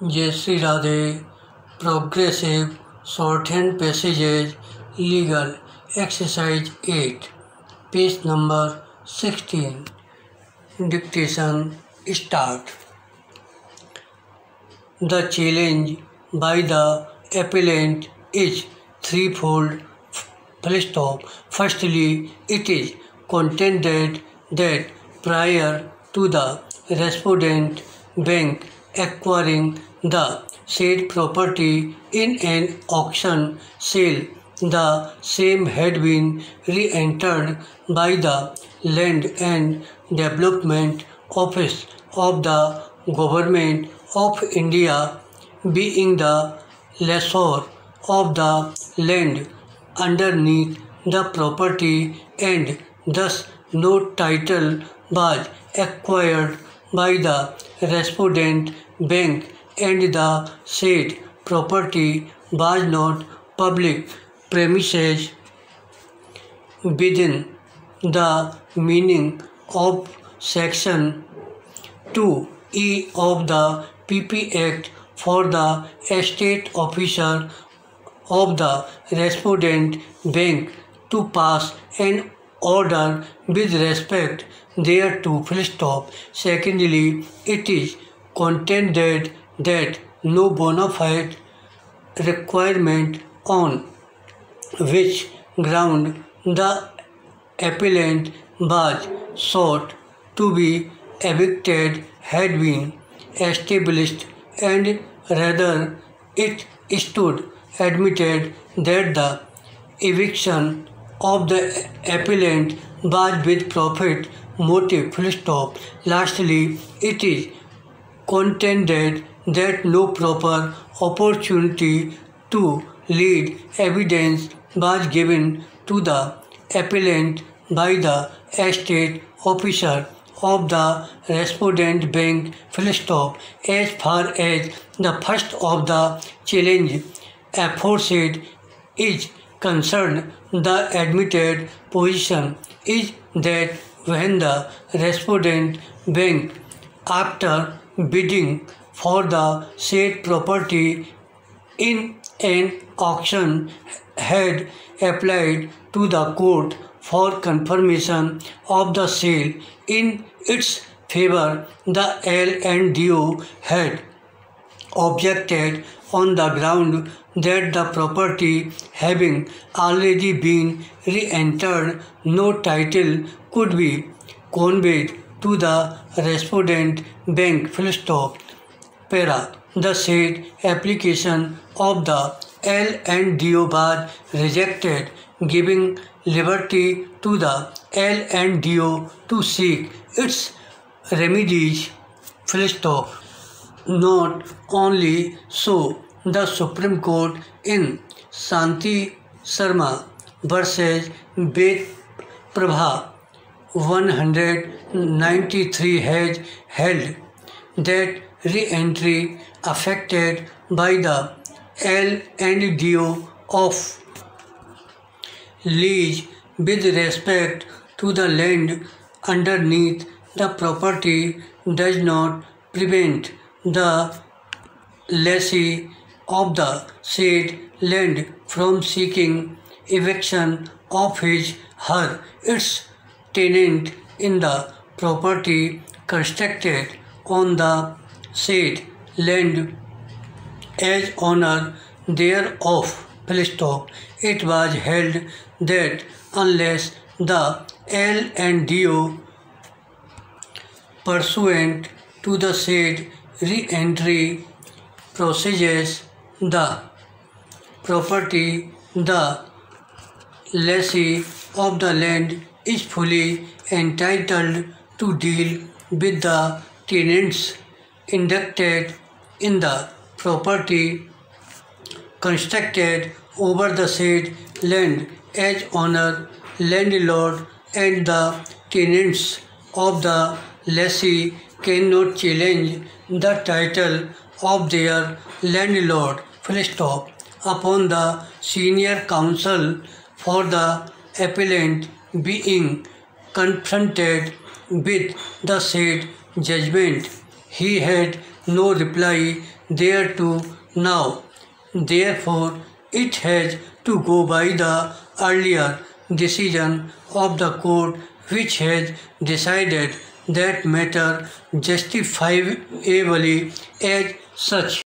Jai Sri Radhe, Progressive Shorthand Passages, Legal, Exercise 8, page number 16. Dictation start. The challenge by the appellant is threefold. Firstly, it is contended that prior to the respondent bank acquiring the said property in an auction sale, the same had been re-entered by the Land and Development Office of the Government of India, being the lessor of the land underneath the property, and thus no title was acquired by the respondent bank, and the said property was not public premises within the meaning of Section 2E of the PP Act for the estate officer of the respondent bank to pass an order with respect thereto. Secondly, it is contended that no bona fide requirement on which ground the appellant was sought to be evicted had been established, and rather it stood admitted that the eviction of the appellant was with profit motive. Lastly, it is contended that no proper opportunity to lead evidence was given to the appellant by the estate officer of the respondent bank. As far as the first of the challenge aforesaid is concerned, the admitted position is that when the respondent bank, after bidding for the said property in an auction, had applied to the court for confirmation of the sale in its favor, the L&DO had objected on the ground that the property having already been re-entered, no title could be conveyed to the respondent bank. Para. The said application of the L&DO was rejected, giving liberty to the L&DO to seek its remedies. Not only so, the Supreme Court in Shanti Sharma versus Ved Prabha 193 has held that re-entry affected by the L&DO of lease with respect to the land underneath the property does not prevent the lessee of the said land from seeking eviction of her its tenant in the property constructed on the said land as owner thereof. It was held that unless the L&DO pursuant to the said re-entry procedures the property, the lessee of the land is fully entitled to deal with the tenants inducted in the property constructed over the said land as owner, landlord, and the tenants of the lessee cannot challenge the title of their landlord. Upon the senior counsel for the appellant being confronted with the said judgment, he had no reply thereto now. Therefore, it has to go by the earlier decision of the court which has decided that matter justifiably as such.